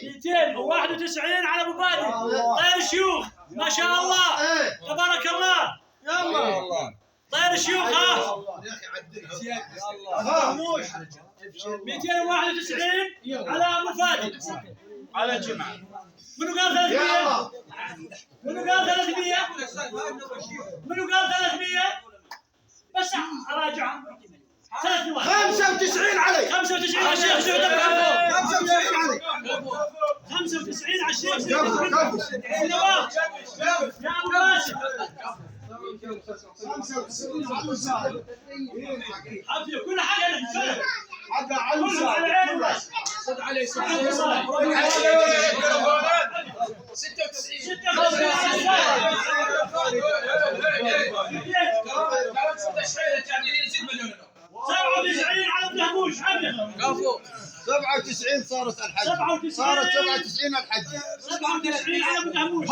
291 على ابو فادي. طير الشيوخ ما شاء الله تبارك الله. يلا طير الشيوخ ها 291 على ابو فادي على جمعة. منو قال 300؟ منو قال 300؟ منو قال 300؟ بس اراجع 95 علي 95 على الشيخ سعود ابو عبود 95 علي 95 على الشيخ سعود ابو عبود نواف يا ابو باسم 95 على الوسائل حفيه كل حاجه نتكلم حق على كله على العين الوسائل والراس صد عليه 96 على الدهموش كفو 97 صارت الحج 97 صارت 97 الحج 97 على ابو دهموش